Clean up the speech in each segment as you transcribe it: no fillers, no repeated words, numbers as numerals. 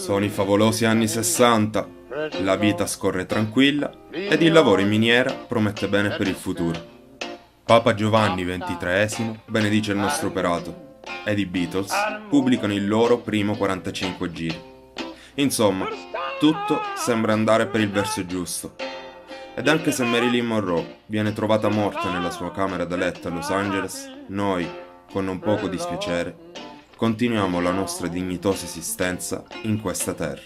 Sono i favolosi anni 60, la vita scorre tranquilla ed il lavoro in miniera promette bene per il futuro. Papa Giovanni XXIII benedice il nostro operato ed i Beatles pubblicano il loro primo 45 giri. Insomma, tutto sembra andare per il verso giusto. Ed anche se Marilyn Monroe viene trovata morta nella sua camera da letto a Los Angeles, noi, con non poco dispiacere, continuiamo la nostra dignitosa esistenza in questa terra.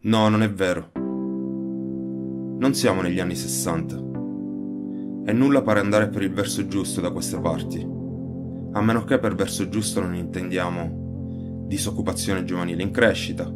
No, non è vero. Non siamo negli anni 60. E nulla pare andare per il verso giusto da queste parti. A meno che per verso giusto non intendiamo disoccupazione giovanile in crescita,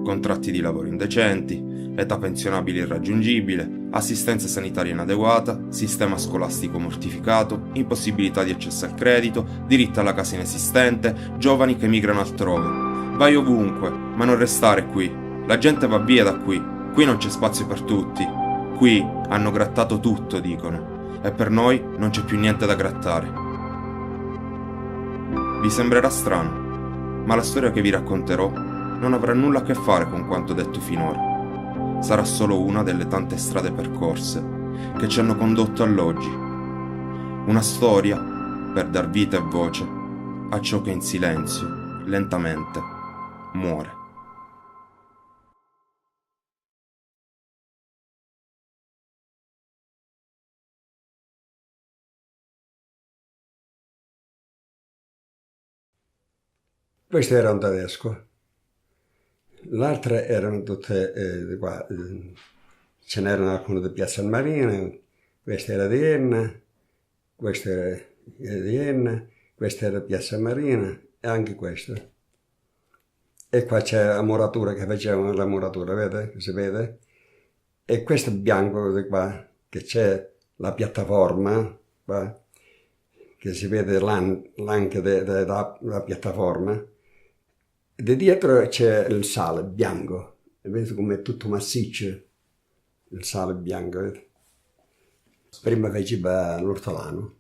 contratti di lavoro indecenti, età pensionabile irraggiungibile, assistenza sanitaria inadeguata, sistema scolastico mortificato, impossibilità di accesso al credito, diritto alla casa inesistente, giovani che migrano altrove. Vai ovunque, ma non restare qui. La gente va via da qui. Qui non c'è spazio per tutti. Qui hanno grattato tutto, dicono, e per noi non c'è più niente da grattare. Vi sembrerà strano, ma la storia che vi racconterò non avrà nulla a che fare con quanto detto finora. Sarà solo una delle tante strade percorse che ci hanno condotto all'oggi. Una storia per dar vita e voce a ciò che in silenzio, lentamente, muore. Questo era un tedesco, l'altre erano tutte qua, ce n'erano alcune di Piazza Marina, questa era di Enna, questa era di Enna, questa era Piazza Marina e anche questa. E qua c'è la muratura che facevano la muratura, vedete? Si vede? E questo bianco di qua, che c'è la piattaforma, qua, che si vede anche la piattaforma. E dietro c'è il sale bianco, vedete come è tutto massiccio, il sale bianco. Vedete? Prima faceva l'ortolano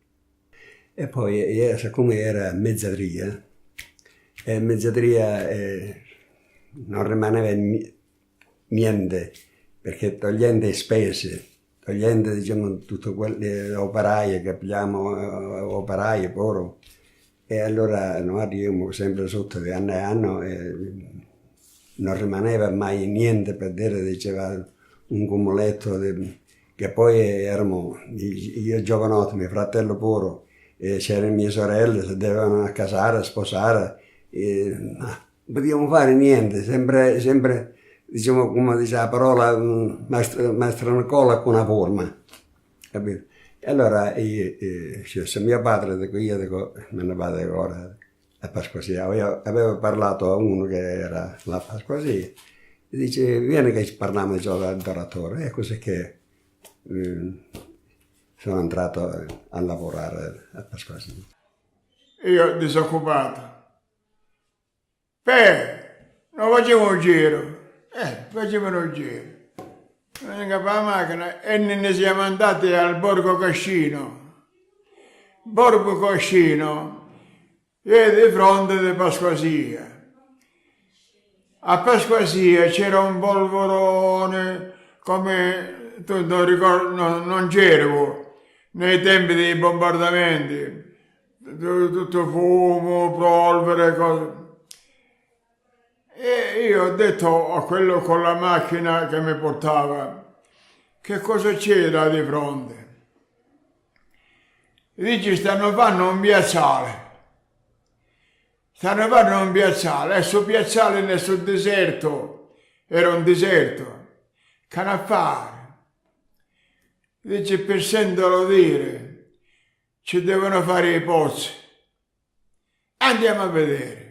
e poi siccome era mezzadria, e mezzadria non rimaneva niente, perché togliendo le spese, togliendo diciamo tutto quelle operaie che abbiamo, operaie pure. E allora noi arriviamo sempre sotto di anno a anno e non rimaneva mai niente per dire, diceva un cumuletto che poi erano io giovanotto, mio fratello pure, e c'erano mie sorelle, si dovevano casare, sposare, e non potevamo fare niente, sempre diciamo come dice la parola maestra Nicola con una forma, capito? E allora se mio padre, dico, me ne vado ora a Pasquasia, avevo parlato a uno che era la Pasquasia, e dice, vieni che ci parliamo di l'imperatore, e così che sono entrato a lavorare a Pasquasia. Io disoccupato, non facevo un giro, facevano un giro. Venga per la macchina e ne siamo andati al Borgo Cascino. Borgo Cascino è di fronte di Pasquasia. A Pasquasia c'era un polverone come tu non ricordi, non c'ero nei tempi dei bombardamenti, tutto fumo, polvere, cose. E io ho detto a quello con la macchina che mi portava, che cosa c'era di fronte? E dice, stanno fanno un piazzale. Stanno fanno un piazzale, e sul piazzale nel sul deserto, era un deserto, che ne a fare? Dice, per sentirlo dire, ci devono fare i pozzi. Andiamo a vedere.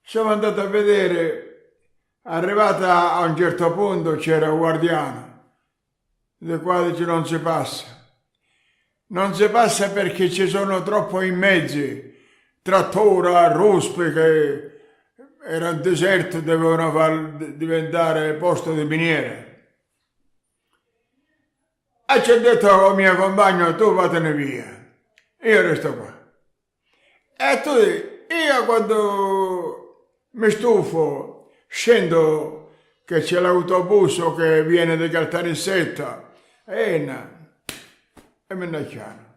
Siamo andati a vedere, arrivata a un certo punto c'era un guardiano, di qua dice non si passa. Non si passa perché ci sono troppo in mezzo, trattora, ruspe, era un deserto, dovevano far diventare posto di miniere. E ci ha detto al mio compagno, tu vattene via, io resto qua. E tu, io quando mi stufo, scendo che c'è l'autobus che viene da Caltanissetta e me ne chiaro.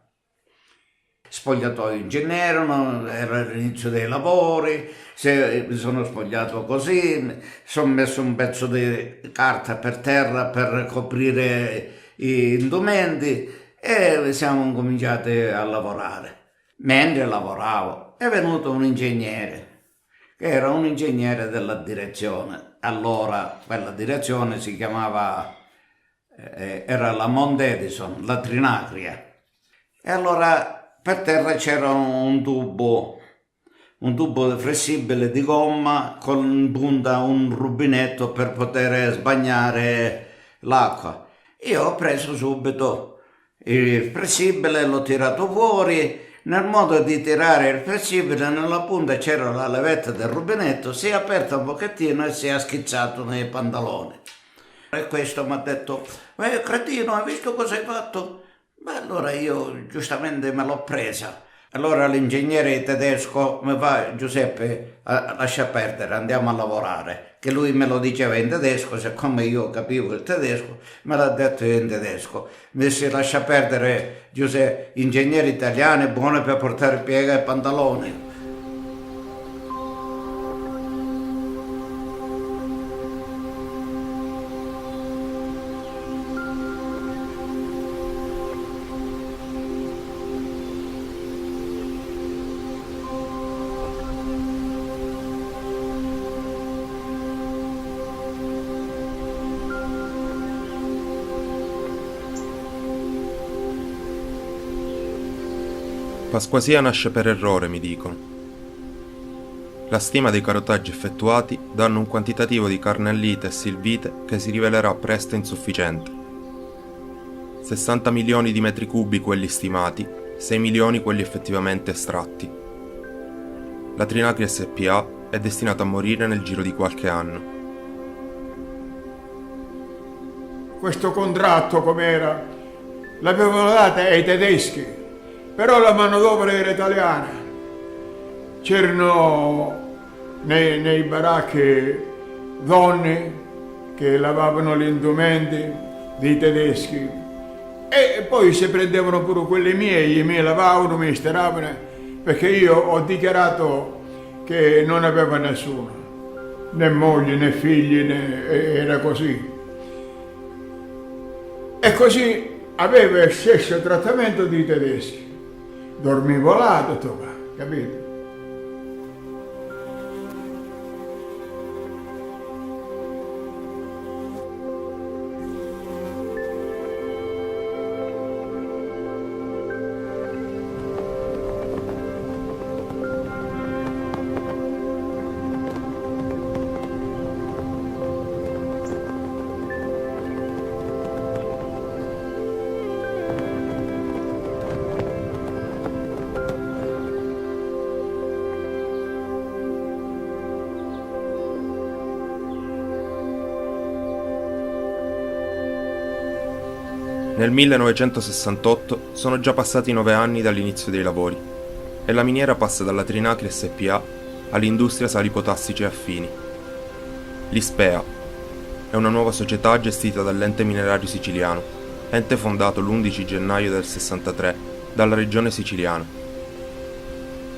Spogliatoio ingegnere, era l'inizio dei lavori, mi sono spogliato così, sono messo un pezzo di carta per terra per coprire i indumenti e siamo cominciati a lavorare. Mentre lavoravo è venuto un ingegnere, che era un ingegnere della direzione. Allora quella direzione si chiamava, era la Mount Edison, la Trinacria. E allora per terra c'era un tubo flessibile di gomma con in punta un rubinetto per poter sbagnare l'acqua. Io ho preso subito il flessibile, l'ho tirato fuori. Nel modo di tirare il flessibile, nella punta c'era la levetta del rubinetto, si è aperta un pochettino e si è schizzato nei pantaloni. E questo mi ha detto, cretino, hai visto cosa hai fatto? Beh, allora io giustamente me l'ho presa. Allora l'ingegnere tedesco mi fa, Giuseppe, lascia perdere, andiamo a lavorare. Che lui me lo diceva in tedesco, siccome io capivo il tedesco, me l'ha detto in tedesco. Mi disse, lascia perdere, Giuseppe, ingegneri italiani, buoni per portare piega e pantaloni. Pasquasia nasce per errore, mi dicono. La stima dei carotaggi effettuati danno un quantitativo di carnellite e silvite che si rivelerà presto insufficiente. 60 milioni di metri cubi quelli stimati, 6 milioni quelli effettivamente estratti. La Trinacria SpA è destinata a morire nel giro di qualche anno. Questo contratto com'era? L'avevano dato ai tedeschi. Però la manodopera era italiana. C'erano nei baracchi donne che lavavano gli indumenti dei tedeschi e poi si prendevano pure quelli miei, mi lavavano, mi stiravano, perché io ho dichiarato che non aveva nessuno, né moglie né figli, era così. E così aveva il stesso trattamento dei tedeschi. Dormivo là, tutto qua, capito? Nel 1968 sono già passati 9 anni dall'inizio dei lavori e la miniera passa dalla Trinacria SpA all'Industria Sali Potassici e Affini. L'ISPEA è una nuova società gestita dall'Ente Minerario Siciliano, ente fondato l'11 gennaio del 63 dalla regione siciliana.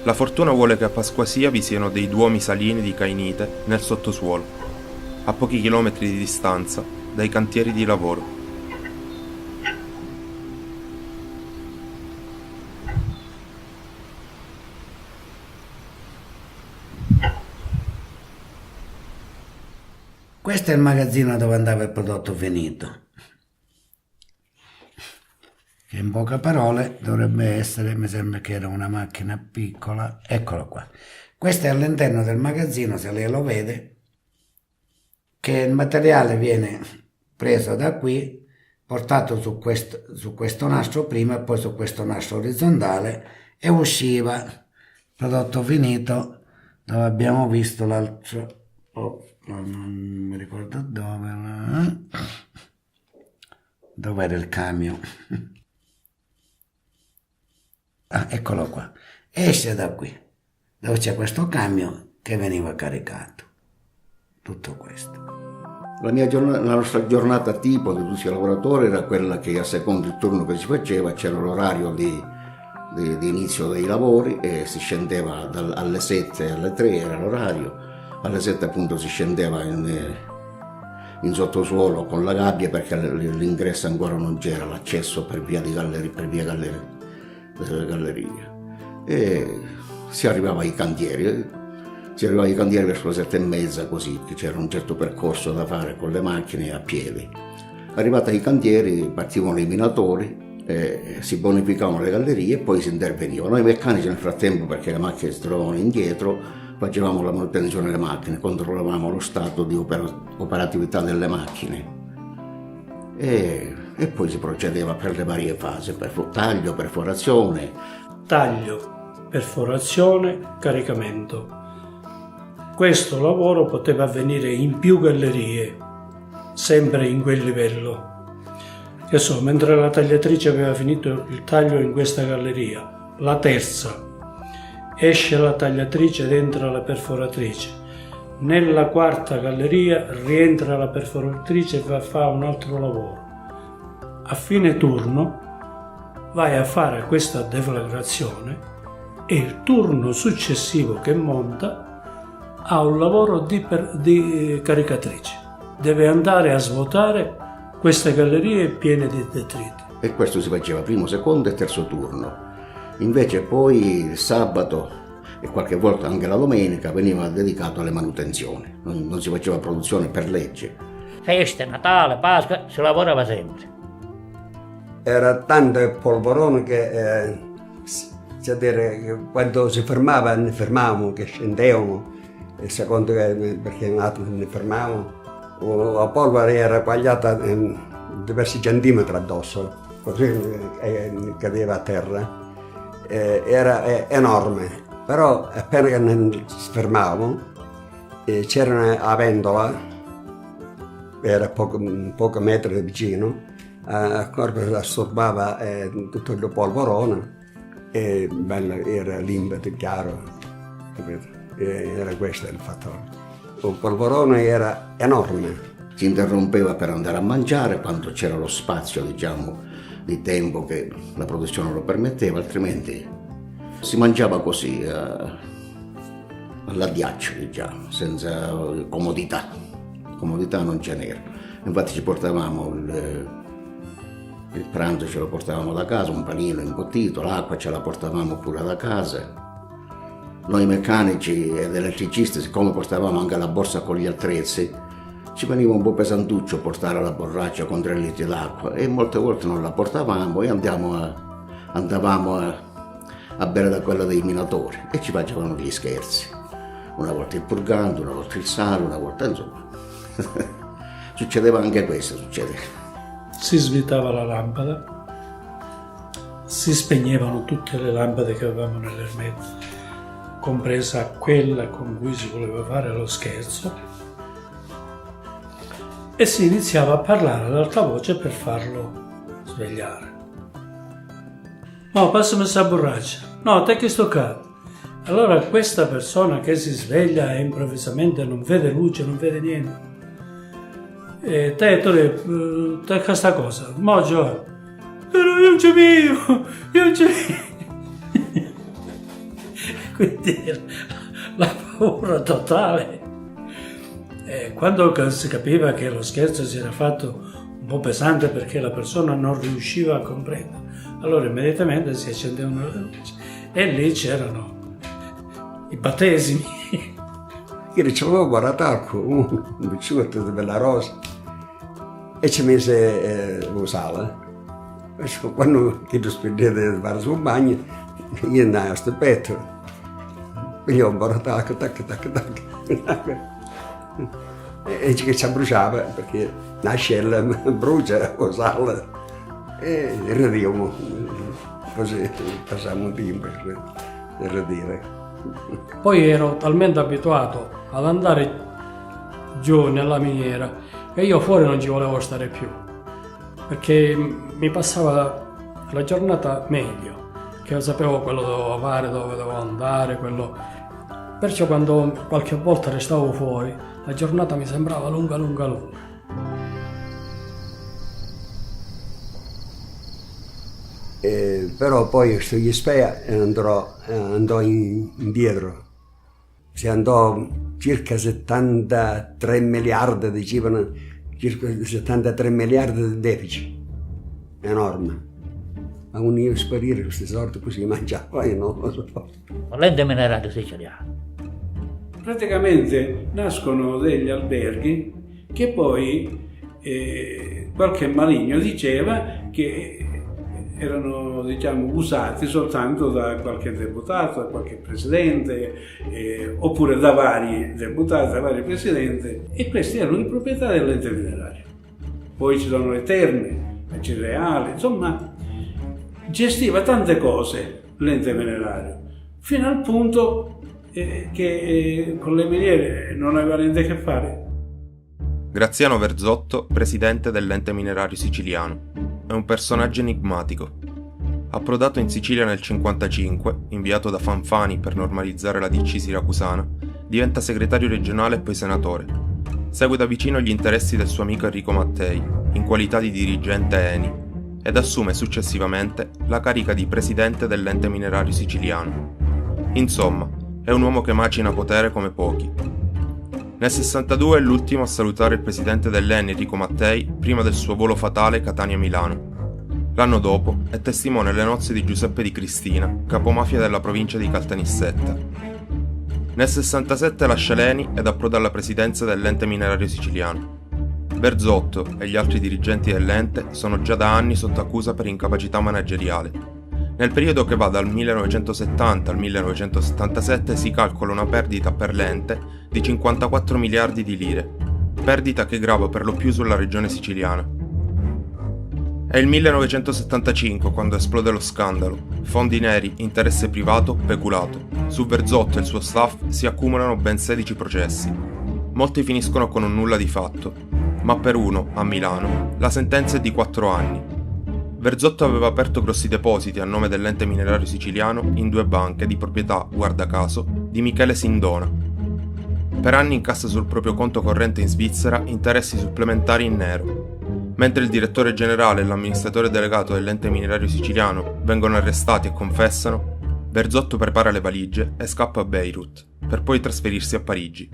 La fortuna vuole che a Pasquasia vi siano dei duomi salini di cainite nel sottosuolo, a pochi chilometri di distanza dai cantieri di lavoro. Questo è il magazzino dove andava il prodotto finito, che in poche parole dovrebbe essere, mi sembra che era una macchina piccola, eccolo qua. Questo è all'interno del magazzino, se lei lo vede, che il materiale viene preso da qui, portato su questo nastro prima e poi su questo nastro orizzontale e usciva prodotto finito dove abbiamo visto l'altro, non mi ricordo dove, dov'era il camion? Ah, eccolo qua, esce da qui, dove c'è questo camion che veniva caricato, tutto questo. La nostra giornata tipo di tutti i lavoratori era quella che a secondo il turno che si faceva c'era l'orario di inizio dei lavori e si scendeva alle 7 alle 3 era l'orario, alle 7 appunto si scendeva in sottosuolo con la gabbia perché l'ingresso ancora non c'era, l'accesso per via delle gallerie e si arrivava ai cantieri. Verso le 7:30 così, che c'era un certo percorso da fare con le macchine a piedi. Arrivati ai cantieri partivano i minatori, si bonificavano le gallerie e poi si interveniva. Noi meccanici nel frattempo, perché le macchine si trovavano indietro, facevamo la manutenzione delle macchine, controllavamo lo stato di operatività delle macchine e poi si procedeva per le varie fasi, taglio, perforazione, caricamento. Questo lavoro poteva avvenire in più gallerie, sempre in quel livello. Che so, mentre la tagliatrice aveva finito il taglio in questa galleria, la terza, esce la tagliatrice ed entra la perforatrice. Nella quarta galleria rientra la perforatrice e fa un altro lavoro. A fine turno vai a fare questa deflagrazione e il turno successivo che monta ha un lavoro di caricatrice. Deve andare a svuotare queste gallerie piene di detriti. E questo si faceva primo, secondo e terzo turno. Invece poi il sabato e qualche volta anche la domenica veniva dedicato alle manutenzioni. Non si faceva produzione per legge. Feste, Natale, Pasqua, si lavorava sempre. Era tanto polverone che quando si fermava ne fermavamo, che scendevamo. Il secondo perché un attimo ne fermavamo, la polvere era quagliata diversi centimetri addosso, così cadeva a terra. Era enorme, però appena che ne fermavamo c'era una ventola, era pochi metri vicino, a corpo assorbava tutto il polverone e bello, era limpido, chiaro, capito? Era questo il fattore. Il polverone era enorme. Si interrompeva per andare a mangiare quando c'era lo spazio, diciamo, di tempo che la produzione lo permetteva, altrimenti si mangiava così, all'addiaccio, diciamo, senza comodità. Comodità non ce n'era. Infatti ci portavamo il pranzo, ce lo portavamo da casa, un panino imbottito, l'acqua ce la portavamo pure da casa. Noi meccanici ed elettricisti, siccome portavamo anche la borsa con gli attrezzi, ci veniva un po' pesantuccio portare la borraccia con 3 litri d'acqua e molte volte non la portavamo e andavamo a bere da quella dei minatori e ci facevano gli scherzi. Una volta il purgante, una volta il sale, una volta insomma. Succedeva anche questo, Si svitava la lampada, si spegnevano tutte le lampade che avevamo nell'ermetto, compresa quella con cui si voleva fare lo scherzo, e si iniziava a parlare ad alta voce per farlo svegliare. No, passami questa borraccia. No, te che sto qua. Allora questa persona che si sveglia e improvvisamente non vede luce, non vede niente. E te questa cosa, Mogio, però io non c'è mio. Quindi la paura totale. E quando si capiva che lo scherzo si era fatto un po' pesante perché la persona non riusciva a comprendere, allora immediatamente si accendevano le luci e lì c'erano i battesimi. Io ricevevo guardatacco, un bicciotto di bella rosa e ci mise lo sale. Quando chiedo spedire di fare sul bagno, io andavo a sto petto. Io un guardatacco, tac. E ci abbracciava perché la scella brucia lo sale e ridevamo. Così passammo un tempo per ridere. Poi ero talmente abituato ad andare giù nella miniera che io fuori non ci volevo stare più, perché mi passava la giornata meglio, che sapevo quello che dovevo fare, dove dovevo andare, quello. Perciò quando qualche volta restavo fuori, la giornata mi sembrava lunga. Però poi sugli Spea andò indietro. Si andò circa 73 miliardi, dicevano, circa 73 miliardi di deficit. Enorme. Ma univa a sparire questi soldi così mangiava, io non lo so. L'ente minerario siciliano. Praticamente nascono degli alberghi che poi qualche maligno diceva che erano, diciamo, usati soltanto da qualche deputato, da qualche presidente, oppure da vari deputati, da vari presidenti, e questi erano di proprietà dell'ente minerario. Poi ci sono le terme, le cereali, insomma, gestiva tante cose l'ente minerario, fino al punto che con le miniere non aveva niente a che fare. Graziano Verzotto, presidente dell'ente minerario siciliano. È un personaggio enigmatico. Approdato in Sicilia nel 1955, inviato da Fanfani per normalizzare la DC siracusana, diventa segretario regionale e poi senatore. Segue da vicino gli interessi del suo amico Enrico Mattei, in qualità di dirigente ENI, ed assume successivamente la carica di presidente dell'ente minerario siciliano. Insomma, è un uomo che macina potere come pochi. Nel 62 è l'ultimo a salutare il presidente dell'ENI Enrico Mattei prima del suo volo fatale Catania-Milano. L'anno dopo è testimone alle nozze di Giuseppe Di Cristina, capomafia della provincia di Caltanissetta. Nel 67 lascia l'ENI ed approda alla presidenza dell'ente minerario siciliano. Verzotto e gli altri dirigenti dell'ente sono già da anni sotto accusa per incapacità manageriale. Nel periodo che va dal 1970 al 1977 si calcola una perdita per l'ente di 54 miliardi di lire, perdita che grava per lo più sulla regione siciliana. È il 1975 quando esplode lo scandalo, fondi neri, interesse privato, peculato. Su Verzotto e il suo staff si accumulano ben 16 processi. Molti finiscono con un nulla di fatto, ma per uno, a Milano, la sentenza è di 4 anni. Verzotto aveva aperto grossi depositi a nome dell'ente minerario siciliano in 2 banche di proprietà, guarda caso, di Michele Sindona. Per anni incassa sul proprio conto corrente in Svizzera interessi supplementari in nero. Mentre il direttore generale e l'amministratore delegato dell'ente minerario siciliano vengono arrestati e confessano, Verzotto prepara le valigie e scappa a Beirut, per poi trasferirsi a Parigi.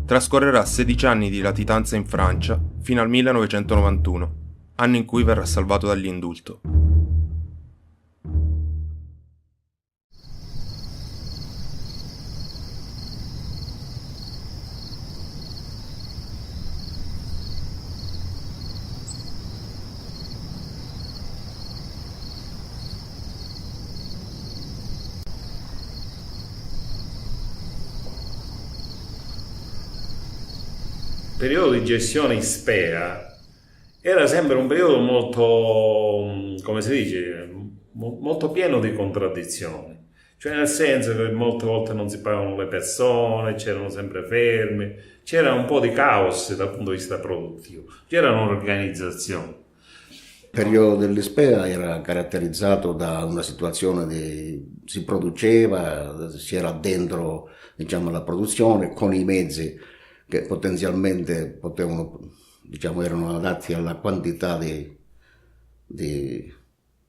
Trascorrerà 16 anni di latitanza in Francia fino al 1991. Anno in cui verrà salvato dall'indulto. Il periodo di gestione in Spea era sempre un periodo molto, come si dice, molto pieno di contraddizioni. Cioè nel senso che molte volte non si pagavano le persone, c'erano sempre fermi, c'era un po' di caos dal punto di vista produttivo, c'era un'organizzazione. Il periodo dell'Ispea era caratterizzato da una situazione di si produceva, si era dentro, diciamo, la produzione con i mezzi che potenzialmente potevano, diciamo, erano adatti alla quantità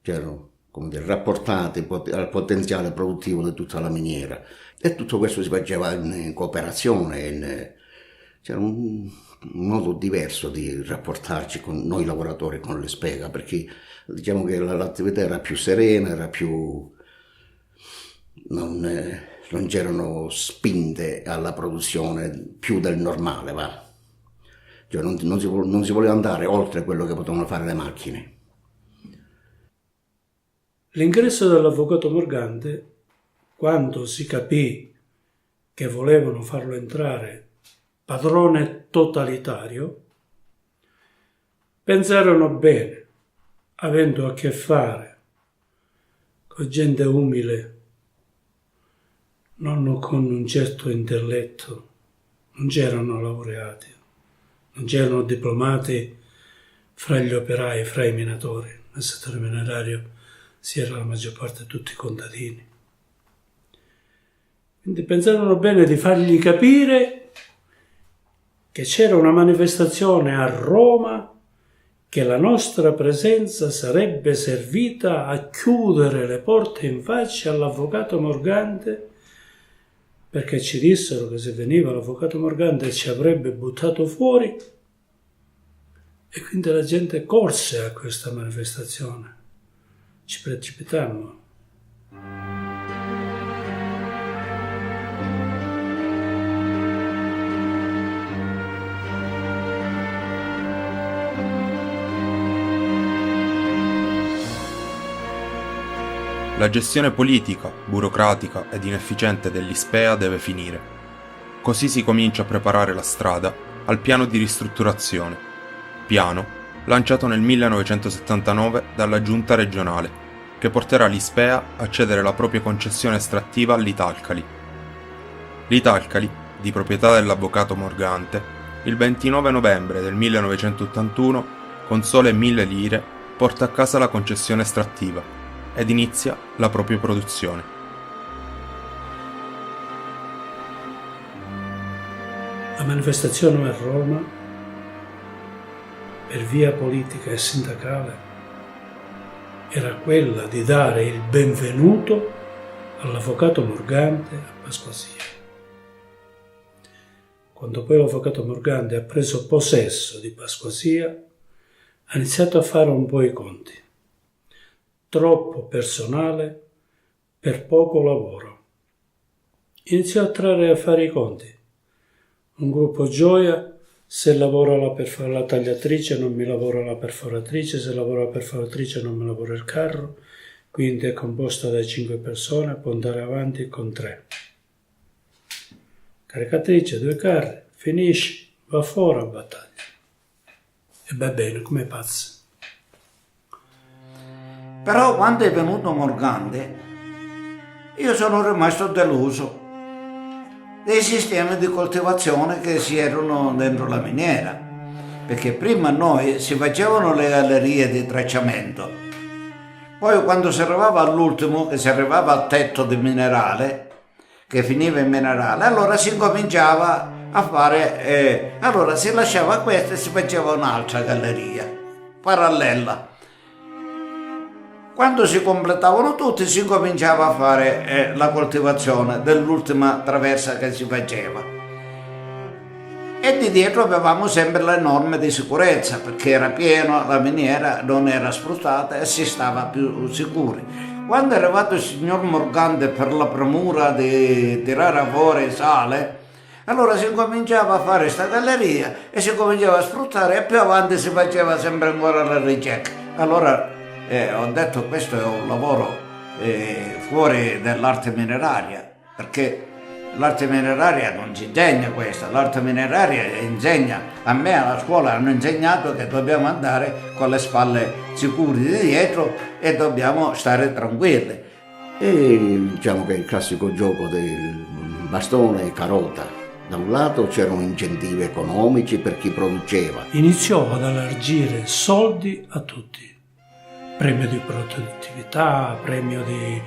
c'erano, come dire, rapportati al potenziale produttivo di tutta la miniera. E tutto questo si faceva in cooperazione, c'era un modo diverso di rapportarci con noi lavoratori, con l'Ispea, perché diciamo che l'attività era più serena, era più non c'erano spinte alla produzione più del normale, va. Cioè non si voleva andare oltre quello che potevano fare le macchine. L'ingresso dell'avvocato Morgante, quando si capì che volevano farlo entrare padrone totalitario, pensarono bene, avendo a che fare con gente umile, non con un certo intelletto, non c'erano laureati, non c'erano diplomati fra gli operai, fra i minatori. Nel settore minerario si era la maggior parte tutti contadini. Quindi pensarono bene di fargli capire che c'era una manifestazione a Roma, che la nostra presenza sarebbe servita a chiudere le porte in faccia all'avvocato Morgante, perché ci dissero che se veniva l'avvocato Morgante ci avrebbe buttato fuori, e quindi la gente corse a questa manifestazione. Ci precipitammo. La gestione politica, burocratica ed inefficiente dell'Ispea deve finire. Così si comincia a preparare la strada al piano di ristrutturazione, piano lanciato nel 1979 dalla giunta regionale, che porterà l'Ispea a cedere la propria concessione estrattiva all'Italcali. L'Italcali, di proprietà dell'avvocato Morgante, il 29 novembre del 1981, con sole 1.000 lire, porta a casa la concessione estrattiva ed inizia la propria produzione. La manifestazione a Roma, per via politica e sindacale, era quella di dare il benvenuto all'avvocato Morgante a Pasquasia. Quando poi l'avvocato Morgante ha preso possesso di Pasquasia, ha iniziato a fare un po' i conti. Troppo personale per poco lavoro. Iniziò a trarre a fare i conti. Un gruppo gioia: se lavora la tagliatrice non mi lavora la perforatrice, se lavora la perforatrice non mi lavora il carro, quindi è composta da 5 persone, può andare avanti con 3. Caricatrice, 2 carri, finisce, va fuori a battaglia. E va bene, come pazzi. Però quando è venuto Morgante, io sono rimasto deluso dei sistemi di coltivazione che si erano dentro la miniera, perché prima noi si facevano le gallerie di tracciamento, poi quando si arrivava all'ultimo, che si arrivava al tetto di minerale, che finiva in minerale, allora si cominciava a fare, allora si lasciava questa e si faceva un'altra galleria parallela. Quando si completavano tutti si cominciava a fare la coltivazione dell'ultima traversa che si faceva. E di dietro avevamo sempre le norme di sicurezza, perché era pieno, la miniera non era sfruttata e si stava più sicuri. Quando è arrivato il signor Morgante per la premura di tirare fuori sale, allora si cominciava a fare questa galleria e si cominciava a sfruttare, e più avanti si faceva sempre ancora la ricerca. Allora ho detto, questo è un lavoro fuori dall'arte mineraria, perché l'arte mineraria non ci insegna questo, l'arte mineraria insegna, a me alla scuola hanno insegnato che dobbiamo andare con le spalle sicure di dietro e dobbiamo stare tranquilli. E diciamo che il classico gioco del bastone e carota. Da un lato c'erano incentivi economici per chi produceva. Iniziò ad allargire soldi a tutti. Premio di produttività, premio di...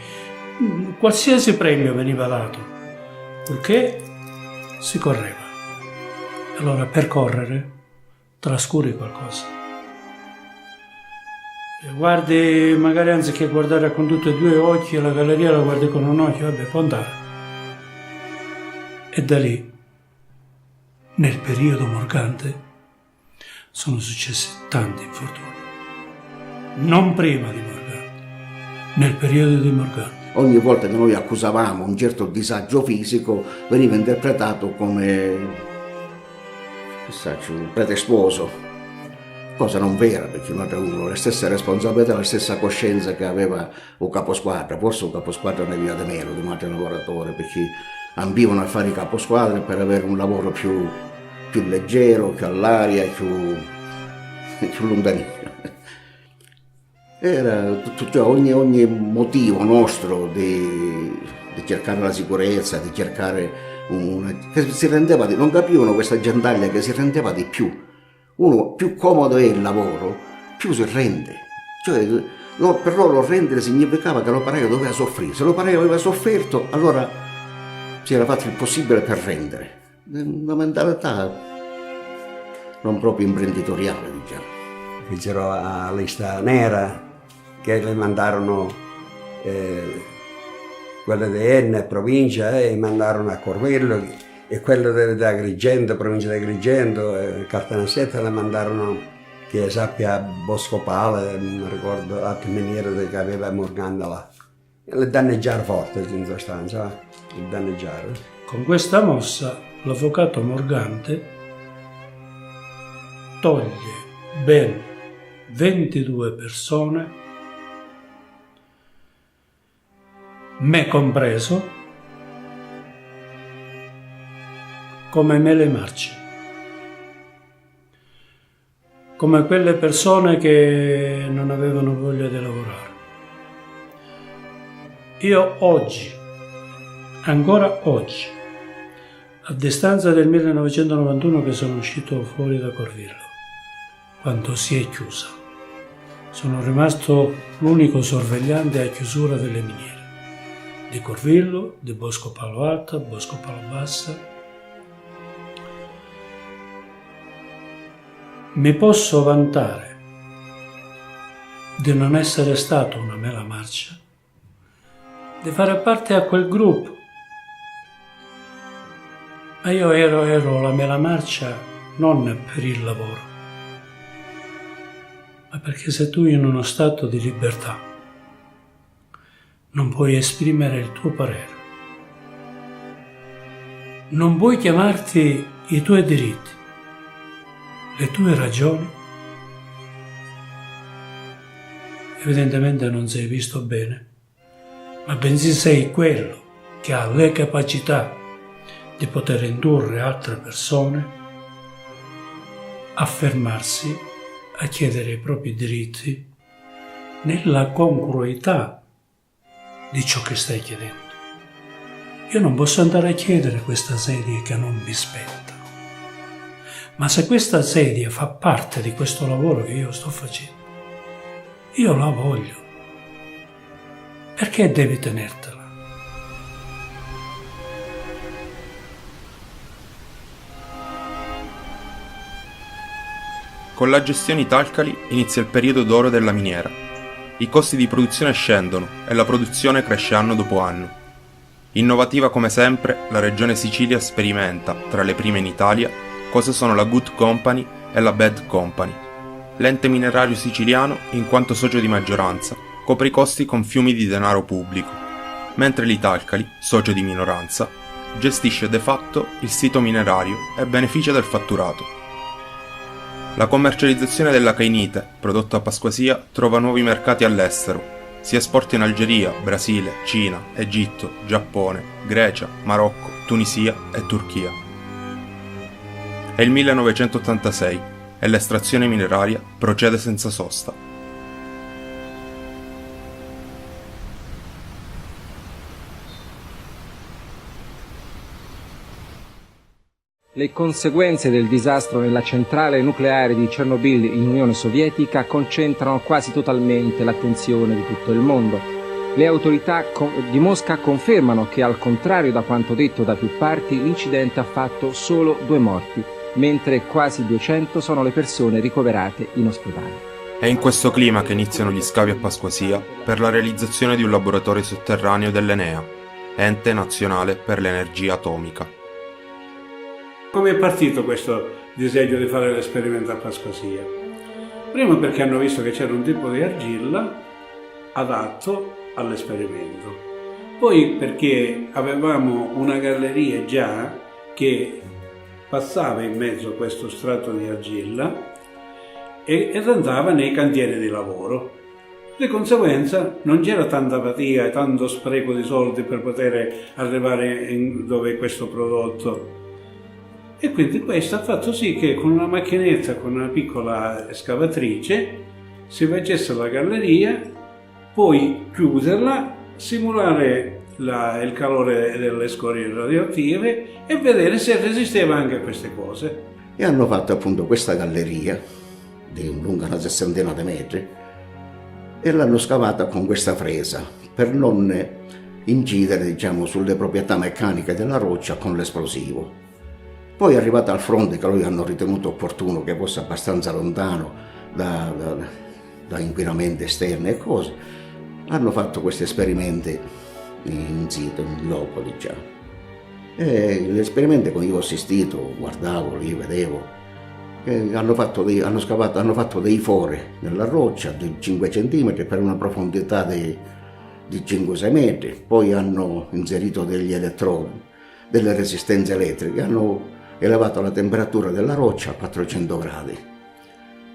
qualsiasi premio veniva dato, purché si correva. Allora, per correre, trascuri qualcosa. E guardi, magari anziché guardare con tutti e 2 occhi la galleria, la guardi con un occhio, vabbè, può andare. E da lì, nel periodo Morgante, sono successi tanti infortuni. Non prima di Morgante, nel periodo di Morgante. Ogni volta che noi accusavamo un certo disagio fisico veniva interpretato come un pretestuoso, cosa non vera, perché noi avevamo le stesse responsabilità, la stessa coscienza che aveva un caposquadra. Forse un caposquadra ne aveva di meno di un altro lavoratore, perché ambivano a fare i caposquadre per avere un lavoro più leggero, più all'aria, più lontanino. Era ogni motivo nostro di di cercare la sicurezza, di cercare che si rendeva non capivano questa gentaglia che si rendeva di più. Uno più comodo è il lavoro, più si rende. Cioè, per loro rendere significava che l'operaio doveva soffrire. Se l'operaio aveva sofferto, allora si era fatto il possibile per rendere. Una mentalità non proprio imprenditoriale, diciamo. Fecero la lista nera, che le mandarono quella di Enna, provincia, e mandarono a Corvello, e quello di Agrigento, provincia di Agrigento, Caltanissetta, le mandarono, che sappia, a Boscopale, non ricordo altre miniere che aveva Morgandola. Le danneggiare forte, in sostanza, il danneggiare. Con questa mossa l'avvocato Morgante toglie ben 22 persone, me compreso, come mele marce, come quelle persone che non avevano voglia di lavorare. Io oggi, ancora oggi, a distanza del 1991 che sono uscito fuori da Corvillo, quando si è chiusa, sono rimasto l'unico sorvegliante a chiusura delle miniere di Corvillo, di Bosco Palo Alta, Bosco Palo Bassa. Mi posso vantare di non essere stato una mela marcia, di fare parte a quel gruppo, ma io ero la mela marcia non per il lavoro, ma perché se tu in uno stato di libertà non puoi esprimere il tuo parere, non puoi chiamarti i tuoi diritti, le tue ragioni, evidentemente non sei visto bene, ma bensì sei quello che ha le capacità di poter indurre altre persone a fermarsi, a chiedere i propri diritti nella congruità di ciò che stai chiedendo. Io non posso andare a chiedere questa sedia che non mi spetta, ma se questa sedia fa parte di questo lavoro che io sto facendo, io la voglio. Perché devi tenertela? Con la gestione Italcali inizia il periodo d'oro della miniera. I costi di produzione scendono e la produzione cresce anno dopo anno. Innovativa come sempre, la regione Sicilia sperimenta, tra le prime in Italia, cosa sono la Good Company e la Bad Company. L'ente minerario siciliano, in quanto socio di maggioranza, copre i costi con fiumi di denaro pubblico, mentre l'Italcali, socio di minoranza, gestisce de facto il sito minerario e beneficia del fatturato. La commercializzazione della cainite, prodotta a Pasquasia, trova nuovi mercati all'estero. Si esporta in Algeria, Brasile, Cina, Egitto, Giappone, Grecia, Marocco, Tunisia e Turchia. È il 1986 e l'estrazione mineraria procede senza sosta. Le conseguenze del disastro nella centrale nucleare di Chernobyl in Unione Sovietica concentrano quasi totalmente l'attenzione di tutto il mondo. Le autorità di Mosca confermano che, al contrario da quanto detto da più parti, l'incidente ha fatto solo 2 morti, mentre quasi 200 sono le persone ricoverate in ospedale. È in questo clima che iniziano gli scavi a Pasquasia per la realizzazione di un laboratorio sotterraneo dell'Enea, Ente Nazionale per l'Energia Atomica. Come è partito questo disegno di fare l'esperimento a Pasquasia? Prima perché hanno visto che c'era un tipo di argilla adatto all'esperimento. Poi perché avevamo una galleria già che passava in mezzo a questo strato di argilla ed andava nei cantieri di lavoro. Di conseguenza non c'era tanta fatica e tanto spreco di soldi per poter arrivare dove è questo prodotto. E quindi questo ha fatto sì che con una macchinetta, con una piccola escavatrice, si facesse la galleria, poi chiuderla, simulare il calore delle scorie radioattive e vedere se resisteva anche a queste cose. E hanno fatto appunto questa galleria di lunga una sessantina di metri e l'hanno scavata con questa fresa per non incidere, diciamo, sulle proprietà meccaniche della roccia con l'esplosivo. Poi arrivata al fronte, che loro hanno ritenuto opportuno che fosse abbastanza lontano da inquinamenti esterni e cose, hanno fatto questi esperimenti in sito, in loco, diciamo. E gli esperimenti con cui ho assistito, guardavo, li vedevo, hanno fatto dei fori nella roccia di 5 cm per una profondità di 5-6 metri, poi hanno inserito degli elettrodi, delle resistenze elettriche, hanno elevato la temperatura della roccia a 400 gradi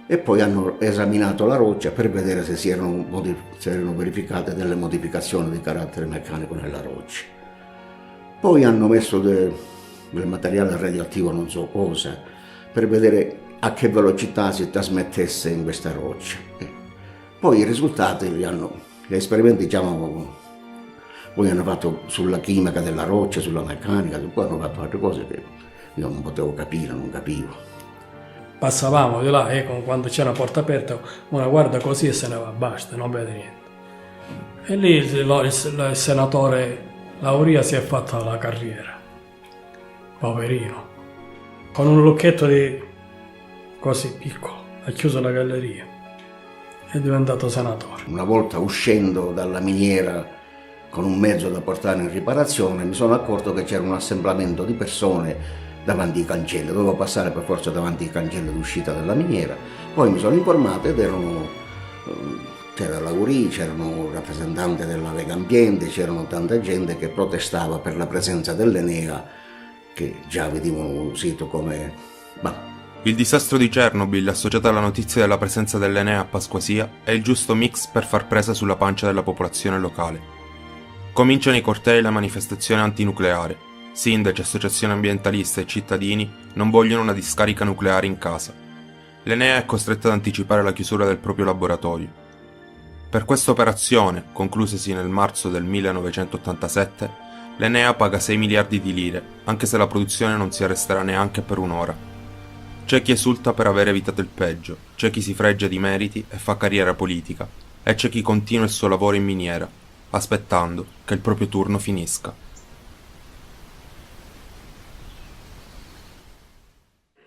e poi hanno esaminato la roccia per vedere se si erano verificate delle modificazioni di carattere meccanico nella roccia. Poi hanno messo del materiale radioattivo, non so cosa, per vedere a che velocità si trasmettesse in questa roccia. Poi i risultati gli esperimenti, diciamo, poi hanno fatto sulla chimica della roccia, sulla meccanica, poi hanno fatto altre cose che io non potevo capire, non capivo. Passavamo di là e quando c'è una porta aperta, una guarda così e se ne va, basta, non vede niente. E lì il senatore Lauria si è fatto la carriera, poverino, con un lucchetto così piccolo, ha chiuso la galleria, è diventato senatore. Una volta uscendo dalla miniera con un mezzo da portare in riparazione, mi sono accorto che c'era un assemblamento di persone davanti ai cancelli, dovevo passare per forza davanti ai cancelli d'uscita della miniera, poi mi sono informato ed c'era Lauria, c'erano rappresentanti della Lega Ambiente, c'erano tanta gente che protestava per la presenza dell'Enea, che già vedevano un sito come... Il disastro di Chernobyl, associato alla notizia della presenza dell'Enea a Pasquasia, è il giusto mix per far presa sulla pancia della popolazione locale. Cominciano i cortei e la manifestazione antinucleare. Sindaci, associazioni ambientaliste e cittadini non vogliono una discarica nucleare in casa. L'Enea è costretta ad anticipare la chiusura del proprio laboratorio. Per questa operazione, conclusasi nel marzo del 1987, l'Enea paga 6 miliardi di lire, anche se la produzione non si arresterà neanche per un'ora. C'è chi esulta per aver evitato il peggio, c'è chi si fregia di meriti e fa carriera politica, e c'è chi continua il suo lavoro in miniera, aspettando che il proprio turno finisca.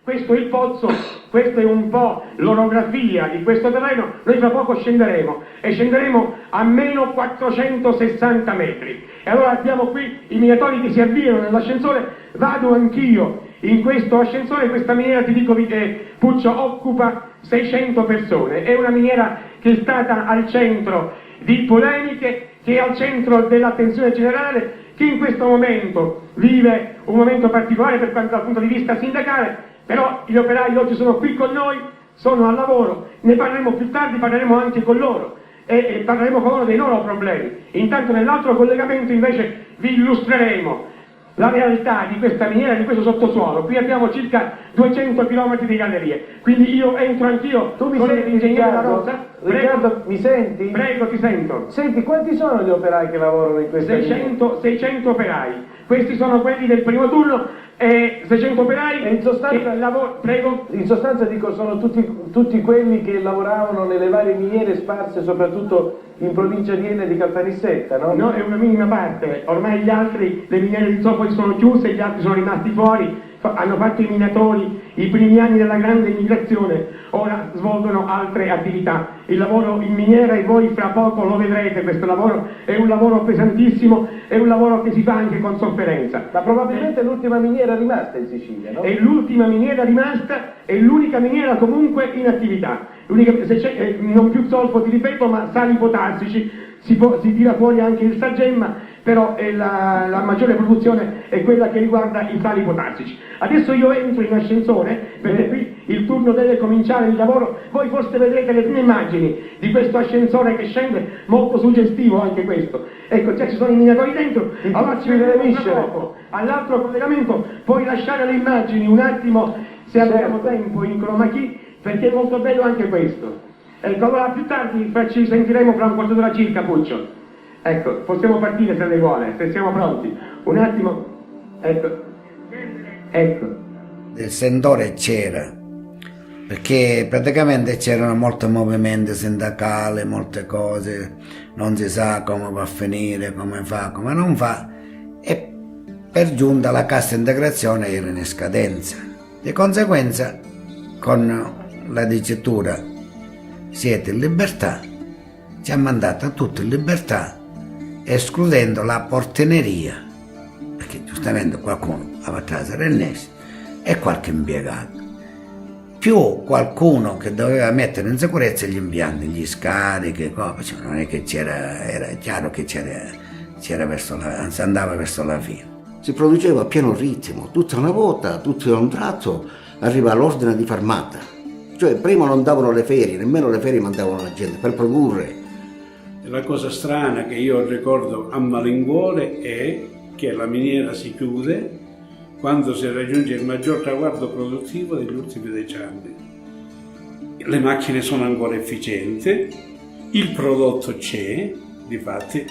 Questo è il pozzo, questa è un po' l'orografia di questo terreno. Noi fra poco scenderemo e scenderemo a meno 460 metri. E allora abbiamo qui i minatori che si avviano nell'ascensore. Vado anch'io in questo ascensore. Questa miniera, ti dico che Puccio, occupa 600 persone. È una miniera che è stata al centro di polemiche, che è al centro dell'attenzione generale, che in questo momento vive un momento particolare per quanto dal punto di vista sindacale. Però gli operai oggi sono qui con noi, sono al lavoro, ne parleremo più tardi, parleremo anche con loro e parleremo con loro dei loro problemi. Intanto nell'altro collegamento invece vi illustreremo la realtà di questa miniera, di questo sottosuolo. Qui abbiamo circa 200 km di gallerie, quindi io entro anch'io. Tu mi con senti, l'ingegnere La Riccardo? Rosa. Riccardo, mi senti? Prego, ti sento. Senti, quanti sono gli operai che lavorano in questa miniera? 600 operai. Questi sono quelli del primo turno. 600 operai e in sostanza, prego. In sostanza dico, sono tutti quelli che lavoravano nelle varie miniere sparse soprattutto in provincia di Enna e di Caltanissetta, no? No, è una minima parte. Ormai gli altri, le miniere di Zopoli sono chiuse, gli altri sono rimasti fuori. Hanno fatto i minatori i primi anni della grande immigrazione, ora svolgono altre attività. Il lavoro in miniera, e voi fra poco lo vedrete, questo lavoro è un lavoro pesantissimo, è un lavoro che si fa anche con sofferenza. Ma probabilmente è l'ultima miniera rimasta in Sicilia, no? È l'ultima miniera rimasta, è l'unica miniera comunque in attività. Non più zolfo, ti ripeto, ma sali potassici, si tira fuori anche il saggemma, però la maggiore produzione è quella che riguarda i sali potassici. Adesso io entro in ascensore, perché qui il turno deve cominciare il lavoro. Voi forse vedrete le prime immagini di questo ascensore che scende, molto suggestivo anche questo. Ecco, già ci sono i minatori dentro, allora ci vedremo tra poco. All'altro collegamento puoi lasciare le immagini un attimo, se abbiamo tempo, in chroma key, perché è molto bello anche questo. Ecco, allora più tardi ci sentiremo fra un quarto d'ora circa, Puccio. Ecco, possiamo partire se lei vuole, se siamo pronti. Un attimo, ecco. Il sentore c'era, perché praticamente c'erano molti movimenti sindacali, molte cose, non si sa come va a finire, come fa, come non fa, e per giunta la cassa integrazione era in scadenza. Di conseguenza, con la dicitura siete in libertà, ci ha mandato a tutti in libertà, escludendo la portineria, perché giustamente qualcuno aveva la Serenesi e qualche impiegato, più qualcuno che doveva mettere in sicurezza gli impianti, gli scarichi, cioè non è che era chiaro che c'era verso si andava verso la fine. Si produceva a pieno ritmo, tutta una volta, tutto a un tratto arriva l'ordine di fermata. Cioè prima non davano le ferie, nemmeno le ferie mandavano la gente per produrre. La cosa strana che io ricordo a malincuore è che la miniera si chiude quando si raggiunge il maggior traguardo produttivo degli ultimi 10 anni. Le macchine sono ancora efficienti, il prodotto c'è, difatti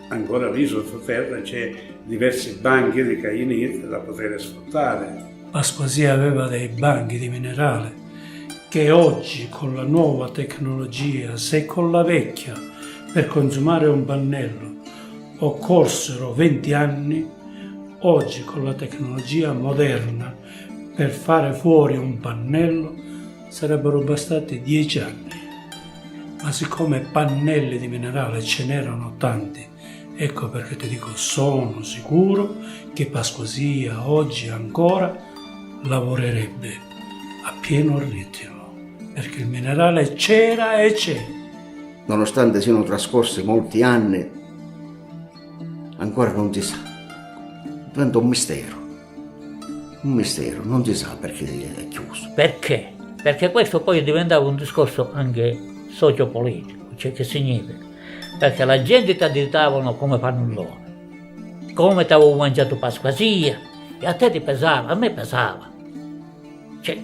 ancora lì sottoterra c'è diversi banchi di cainite da poter sfruttare. Pasquasia aveva dei banchi di minerale che oggi con la nuova tecnologia, se con la vecchia per consumare un pannello occorsero 20 anni, oggi con la tecnologia moderna per fare fuori un pannello sarebbero bastati 10 anni. Ma siccome pannelli di minerale ce n'erano tanti, ecco perché ti dico, sono sicuro che Pasquasia oggi ancora lavorerebbe a pieno ritmo, perché il minerale c'era e c'è. Nonostante siano trascorsi molti anni, ancora non si sa. Diventa un mistero. Un mistero, non si sa perché è chiuso. Perché? Perché questo poi diventava un discorso anche sociopolitico, cioè che significa? Perché la gente ti additavano come fanno loro, come ti avevo mangiato Pasquasia, e a te ti pesava, a me pesava. Cioè,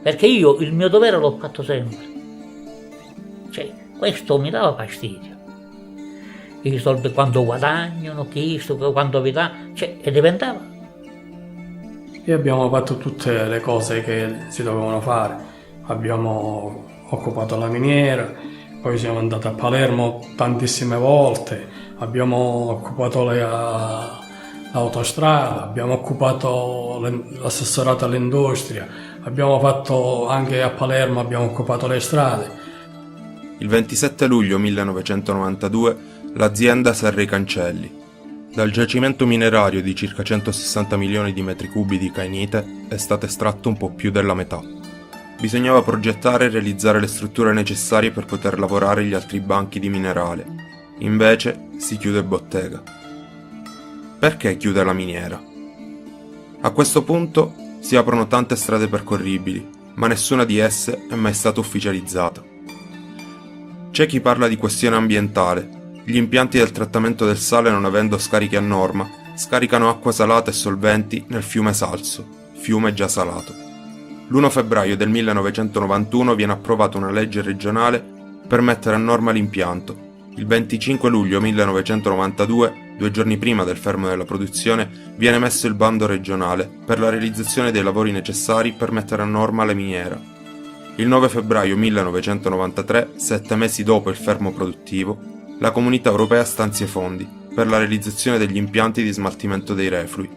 perché io il mio dovere l'ho fatto sempre. Cioè, questo mi dava fastidio. I soldi quando guadagnano, quando vi dà, cioè, e diventava. E abbiamo fatto tutte le cose che si dovevano fare. Abbiamo occupato la miniera, poi siamo andati a Palermo tantissime volte, abbiamo occupato l'autostrada, abbiamo occupato l'assessorato all'industria, abbiamo fatto anche a Palermo, abbiamo occupato le strade. Il 27 luglio 1992 l'azienda serra i cancelli. Dal giacimento minerario di circa 160 milioni di metri cubi di cainite è stato estratto un po' più della metà. Bisognava progettare e realizzare le strutture necessarie per poter lavorare gli altri banchi di minerale. Invece si chiude bottega. Perché chiude la miniera? A questo punto si aprono tante strade percorribili, ma nessuna di esse è mai stata ufficializzata. C'è chi parla di questione ambientale. Gli impianti del trattamento del sale, non avendo scarichi a norma, scaricano acqua salata e solventi nel fiume Salso, fiume già salato. L'1 febbraio del 1991 viene approvata una legge regionale per mettere a norma l'impianto. Il 25 luglio 1992, 2 giorni prima del fermo della produzione, viene emesso il bando regionale per la realizzazione dei lavori necessari per mettere a norma la miniera. Il 9 febbraio 1993, 7 mesi dopo il fermo produttivo, la Comunità Europea stanzia fondi per la realizzazione degli impianti di smaltimento dei reflui.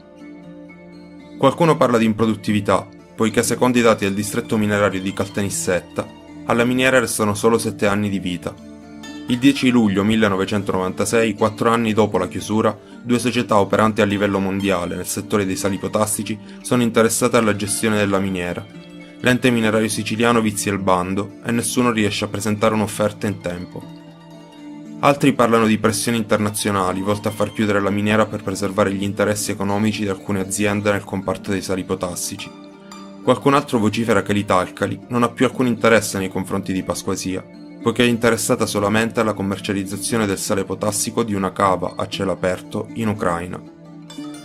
Qualcuno parla di improduttività, poiché secondo i dati del distretto minerario di Caltanissetta, alla miniera restano solo 7 anni di vita. Il 10 luglio 1996, 4 anni dopo la chiusura, 2 società operanti a livello mondiale nel settore dei sali potassici sono interessate alla gestione della miniera. L'ente minerario siciliano vizia il bando e nessuno riesce a presentare un'offerta in tempo. Altri parlano di pressioni internazionali volte a far chiudere la miniera per preservare gli interessi economici di alcune aziende nel comparto dei sali potassici. Qualcun altro vocifera che l'Italcali non ha più alcun interesse nei confronti di Pasquasia, poiché è interessata solamente alla commercializzazione del sale potassico di una cava a cielo aperto in Ucraina.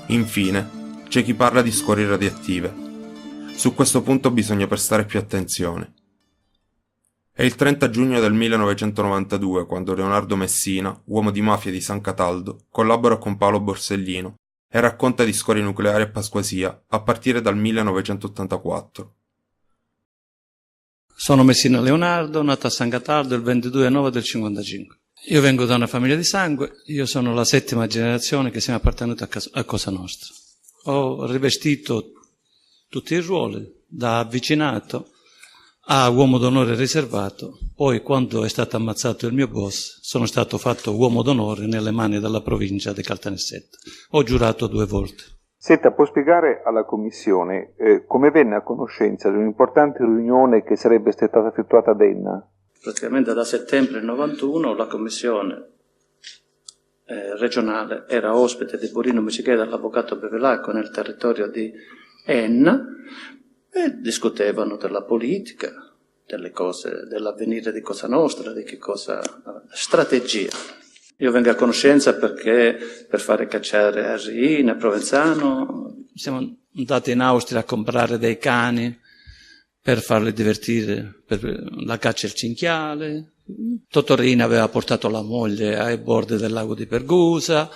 Infine, c'è chi parla di scorie radioattive. Su questo punto bisogna prestare più attenzione. È il 30 giugno del 1992 quando Leonardo Messina, uomo di mafia di San Cataldo, collabora con Paolo Borsellino e racconta di scorie nucleari a Pasquasia a partire dal 1984. Sono Messina Leonardo, nato a San Cataldo il 22/9 del 55. Io vengo da una famiglia di sangue, io sono la 7ª generazione che siamo appartenuti a Cosa Nostra. Ho rivestito tutti i ruoli, da avvicinato a uomo d'onore riservato, poi quando è stato ammazzato il mio boss sono stato fatto uomo d'onore nelle mani della provincia di Caltanissetta. Ho giurato 2 volte. Senta, può spiegare alla Commissione come venne a conoscenza di un'importante riunione che sarebbe stata effettuata ad Enna? Praticamente da settembre del 91 la Commissione regionale era ospite di Burino Michele dall'avvocato Bevilacqua nel territorio di Enna e discutevano della politica, delle cose, dell'avvenire di Cosa Nostra, di che cosa, strategia. Io vengo a conoscenza perché per fare cacciare a Riina, Provenzano, siamo andati in Austria a comprare dei cani per farli divertire per la caccia al cinghiale. Totorina aveva portato la moglie ai bordi del lago di Pergusa,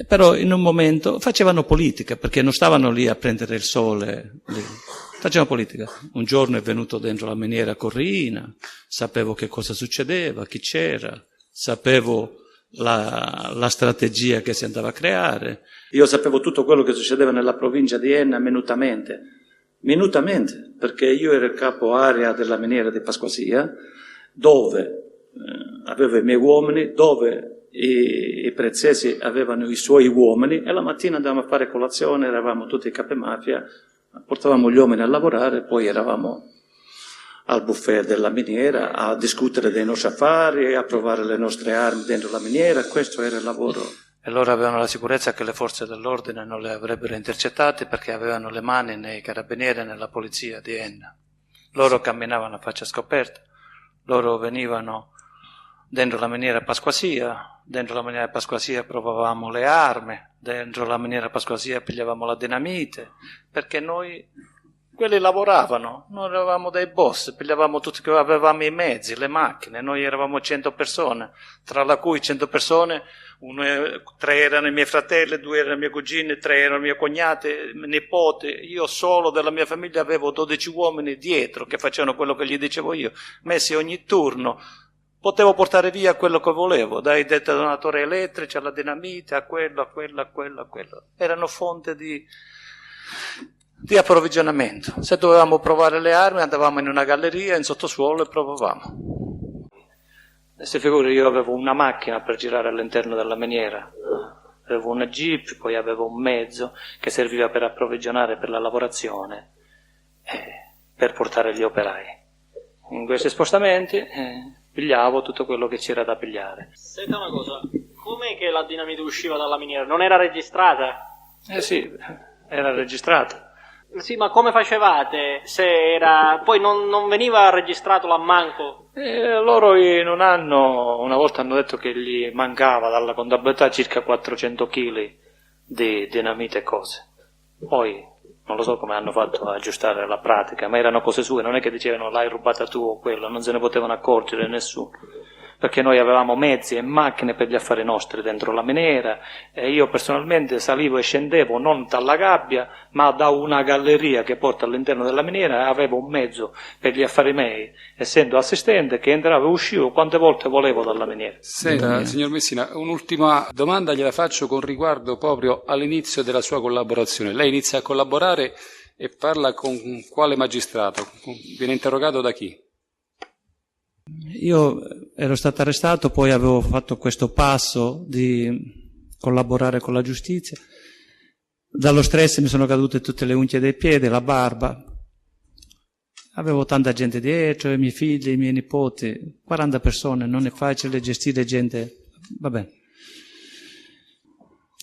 però in un momento facevano politica perché non stavano lì a prendere il sole, facevano politica. Un giorno è venuto dentro la miniera con Riina, sapevo che cosa succedeva, chi c'era, sapevo la strategia che si andava a creare. Io sapevo tutto quello che succedeva nella provincia di Enna minutamente, perché io ero il capo area della miniera di Pasquasia, dove avevo i miei uomini, dove i prezzesi avevano i suoi uomini e la mattina andavamo a fare colazione, eravamo tutti i capi mafia, portavamo gli uomini a lavorare, poi eravamo al buffet della miniera a discutere dei nostri affari, a provare le nostre armi dentro la miniera. Questo era il lavoro. E loro avevano la sicurezza che le forze dell'ordine non le avrebbero intercettate perché avevano le mani nei carabinieri e nella polizia di Enna. Loro camminavano a faccia scoperta, loro venivano dentro la miniera Pasquasia, dentro la miniera Pasquasia provavamo le armi, dentro la miniera Pasquasia pigliavamo la dinamite, perché noi... Quelli lavoravano, noi eravamo dei boss, pigliavamo tutti, avevamo i mezzi, le macchine, noi eravamo 100 persone, tra la cui 100 persone, 3 erano i miei fratelli, 2 erano i miei cugini, 3 erano i miei cognati, nipoti, io solo della mia famiglia avevo 12 uomini dietro che facevano quello che gli dicevo io, messi ogni turno, potevo portare via quello che volevo, dai detonatori elettrici alla dinamite, a quello. Erano fonte di approvvigionamento. Se dovevamo provare le armi andavamo in una galleria in sottosuolo e provavamo. E si figuri, io avevo una macchina per girare all'interno della miniera, avevo una jeep, poi avevo un mezzo che serviva per approvvigionare per la lavorazione e per portare gli operai. In questi spostamenti pigliavo tutto quello che c'era da pigliare. Senta una cosa, com'è che la dinamite usciva dalla miniera? Non era registrata? Sì, era registrata. Sì, ma come facevate? Se era... Poi non veniva registrato l'ammanco? Loro in un anno, una volta hanno detto che gli mancava dalla contabilità circa 400 kg di dinamite e cose. Poi non lo so come hanno fatto a aggiustare la pratica, ma erano cose sue, non è che dicevano l'hai rubata tu o quello, non se ne potevano accorgere nessuno. Perché noi avevamo mezzi e macchine per gli affari nostri dentro la miniera e io personalmente salivo e scendevo non dalla gabbia ma da una galleria che porta all'interno della miniera e avevo un mezzo per gli affari miei, essendo assistente che entravo e uscivo quante volte volevo dalla miniera. Senta, signor Messina, un'ultima domanda gliela faccio con riguardo proprio all'inizio della sua collaborazione. Lei inizia a collaborare e parla con quale magistrato? Viene interrogato da chi? Io ero stato arrestato, poi avevo fatto questo passo di collaborare con la giustizia. Dallo stress mi sono cadute tutte le unghie dei piedi, la barba. Avevo tanta gente dietro, i miei figli, i miei nipoti, 40 persone, non è facile gestire gente, va bene.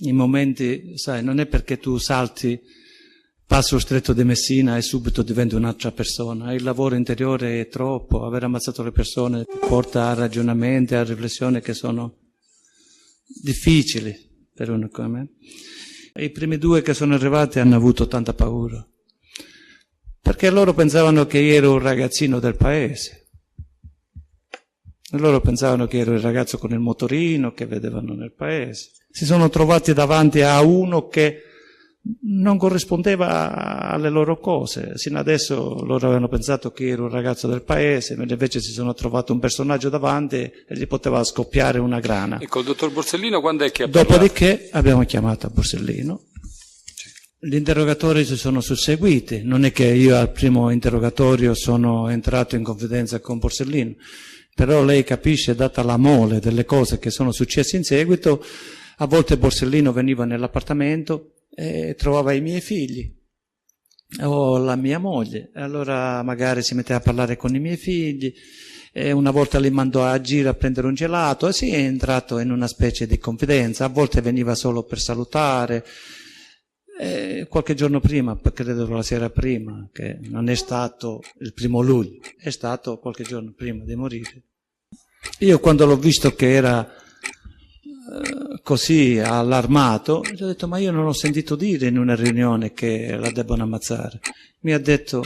In momenti, sai, non è perché tu salti, passi lo stretto di Messina e subito diventi un'altra persona. Il lavoro interiore è troppo, aver ammazzato le persone ti porta a ragionamenti, a riflessioni che sono difficili per uno come me. I primi 2 che sono arrivati hanno avuto tanta paura, perché loro pensavano che io ero un ragazzino del paese. Loro pensavano che ero il ragazzo con il motorino che vedevano nel paese. Si sono trovati davanti a uno che non corrispondeva alle loro cose. Sino adesso loro avevano pensato che ero un ragazzo del paese, mentre invece si sono trovati un personaggio davanti e gli poteva scoppiare una grana. E col dottor Borsellino quando è che ha parlato? Dopodiché abbiamo chiamato a Borsellino. Gli interrogatori si sono susseguiti. Non è che io al primo interrogatorio sono entrato in confidenza con Borsellino, però lei capisce, data la mole delle cose che sono successe in seguito, a volte Borsellino veniva nell'appartamento e trovava i miei figli o la mia moglie, allora magari si metteva a parlare con i miei figli, e una volta li mandò a giro a prendere un gelato e si è entrato in una specie di confidenza. A volte veniva solo per salutare. Qualche giorno prima, credo la sera prima, che non è stato il 1° luglio, è stato qualche giorno prima di morire. Io quando l'ho visto che era così allarmato, gli ho detto: ma io non ho sentito dire in una riunione che la debbano ammazzare. Mi ha detto: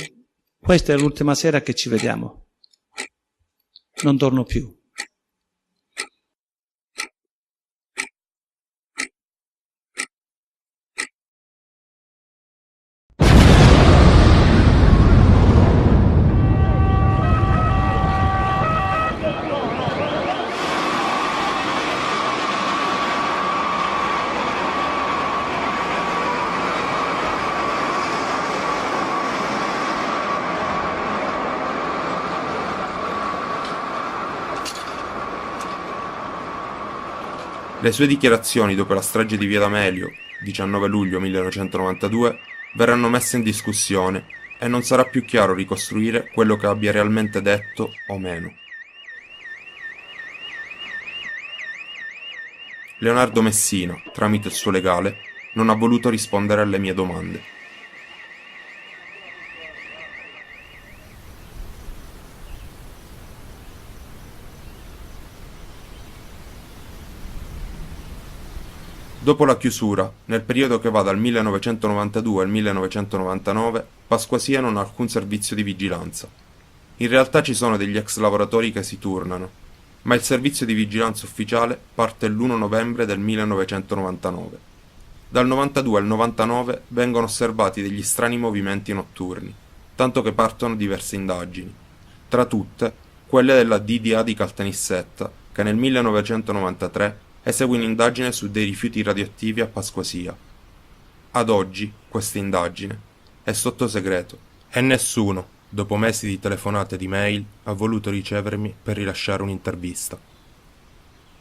questa è l'ultima sera che ci vediamo, non torno più. Le sue dichiarazioni dopo la strage di Via D'Amelio, 19 luglio 1992, verranno messe in discussione e non sarà più chiaro ricostruire quello che abbia realmente detto o meno. Leonardo Messina, tramite il suo legale, non ha voluto rispondere alle mie domande. Dopo la chiusura, nel periodo che va dal 1992 al 1999, Pasquasia non ha alcun servizio di vigilanza. In realtà ci sono degli ex lavoratori che si turnano, ma il servizio di vigilanza ufficiale parte l'1 novembre del 1999. Dal 92 al 99 vengono osservati degli strani movimenti notturni, tanto che partono diverse indagini, tra tutte quelle della DDA di Caltanissetta, che nel 1993 esegue un'indagine su dei rifiuti radioattivi a Pasquasia. Ad oggi questa indagine è sotto segreto e nessuno, dopo mesi di telefonate e di mail, ha voluto ricevermi per rilasciare un'intervista.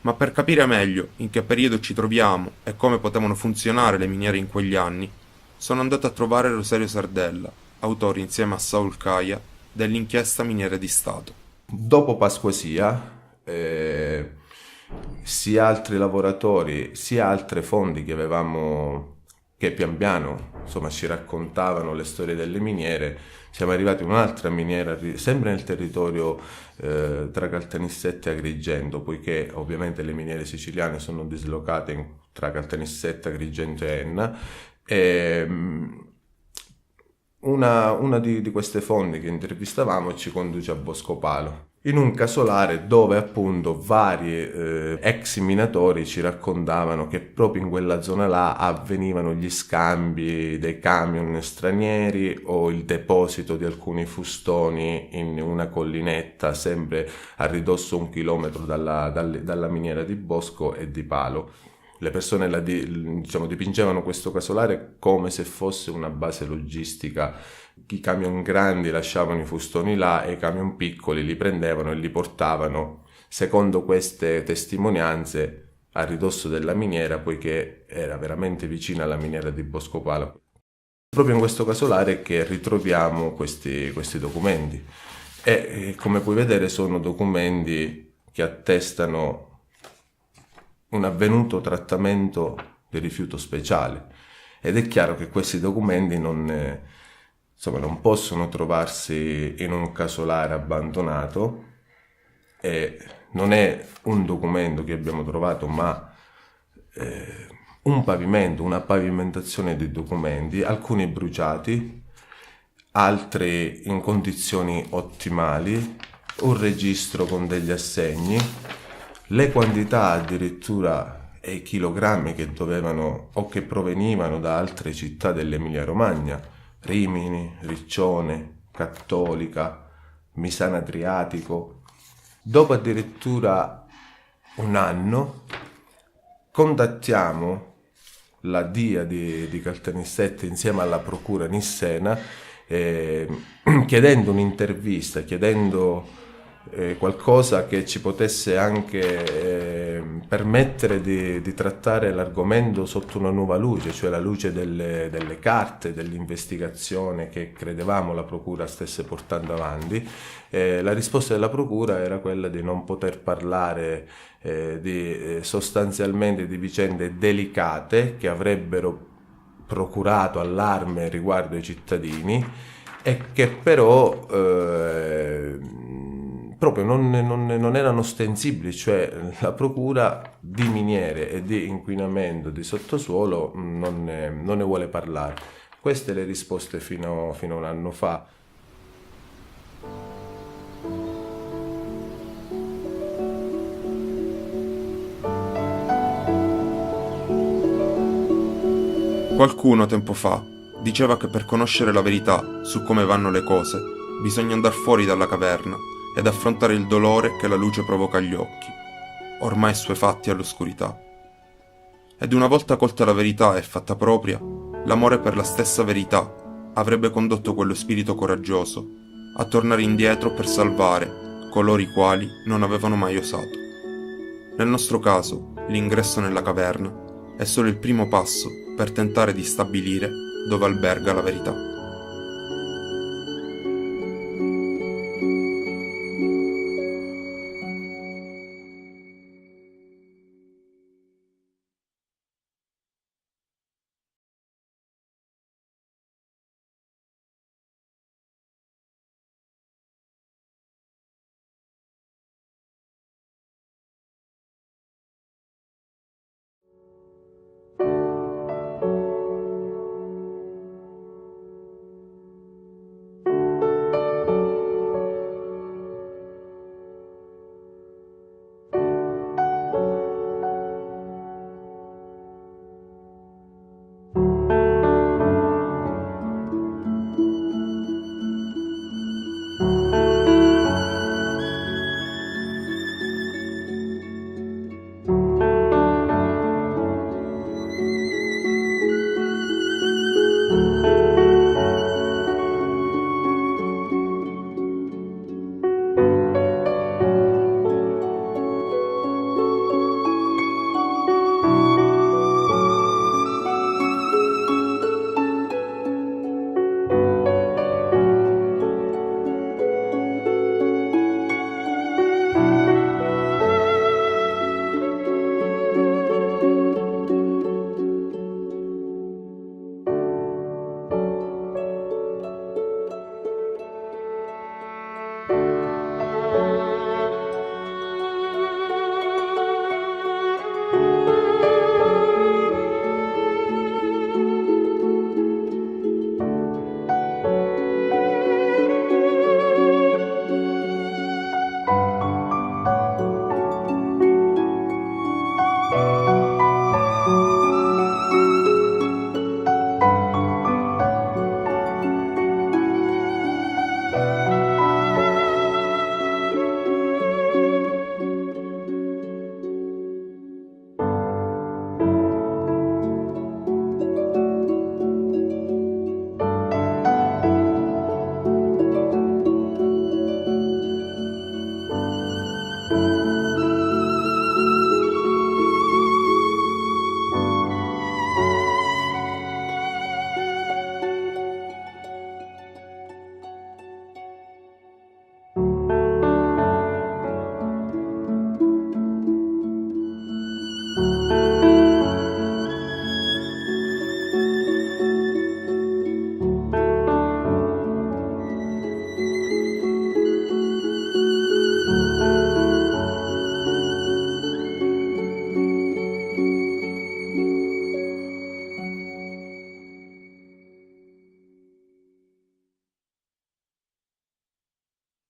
Ma per capire meglio in che periodo ci troviamo e come potevano funzionare le miniere in quegli anni, sono andato a trovare Rosario Sardella, autore insieme a Saul Caia dell'inchiesta Miniere di Stato. Dopo Pasquasia, sia altri lavoratori sia altre fonti che avevamo, che pian piano insomma ci raccontavano le storie delle miniere, siamo arrivati a un'altra miniera sempre nel territorio tra Caltanissetta e Agrigento, poiché ovviamente le miniere siciliane sono dislocate tra Caltanissetta, Agrigento e Enna, e una di queste fonti che intervistavamo ci conduce a Boscopalo, in un casolare dove appunto vari ex minatori ci raccontavano che proprio in quella zona là avvenivano gli scambi dei camion stranieri o il deposito di alcuni fustoni in una collinetta sempre a ridosso 1 chilometro dalla miniera di Bosco e di Palo. Le persone dipingevano questo casolare come se fosse una base logistica. I camion grandi lasciavano i fustoni là e i camion piccoli li prendevano e li portavano, secondo queste testimonianze, a ridosso della miniera, poiché era veramente vicina alla miniera di Boscopalo. Proprio in questo casolare che ritroviamo questi documenti e come puoi vedere sono documenti che attestano un avvenuto trattamento di rifiuto speciale, ed è chiaro che questi documenti non possono trovarsi in un casolare abbandonato, e non è un documento che abbiamo trovato, ma un pavimento, una pavimentazione di documenti, alcuni bruciati, altri in condizioni ottimali, un registro con degli assegni, le quantità addirittura e i chilogrammi che dovevano o che provenivano da altre città dell'Emilia Romagna, Rimini, Riccione, Cattolica, Misano Adriatico. Dopo addirittura un anno contattiamo la DIA di Caltanissetta insieme alla procura nissena, chiedendo un'intervista, chiedendo qualcosa che ci potesse anche permettere di trattare l'argomento sotto una nuova luce, cioè la luce delle carte, dell'investigazione che credevamo la procura stesse portando avanti. La risposta della procura era quella di non poter parlare sostanzialmente di vicende delicate che avrebbero procurato allarme riguardo ai cittadini e che però proprio non erano ostensibili, cioè la procura di miniere e di inquinamento di sottosuolo non ne vuole parlare. Queste le risposte fino a un anno fa. Qualcuno tempo fa diceva che per conoscere la verità su come vanno le cose bisogna andare fuori dalla caverna ed affrontare il dolore che la luce provoca agli occhi, ormai assuefatti all'oscurità. Ed una volta colta la verità e fatta propria, l'amore per la stessa verità avrebbe condotto quello spirito coraggioso a tornare indietro per salvare coloro i quali non avevano mai osato. Nel nostro caso, l'ingresso nella caverna è solo il primo passo per tentare di stabilire dove alberga la verità.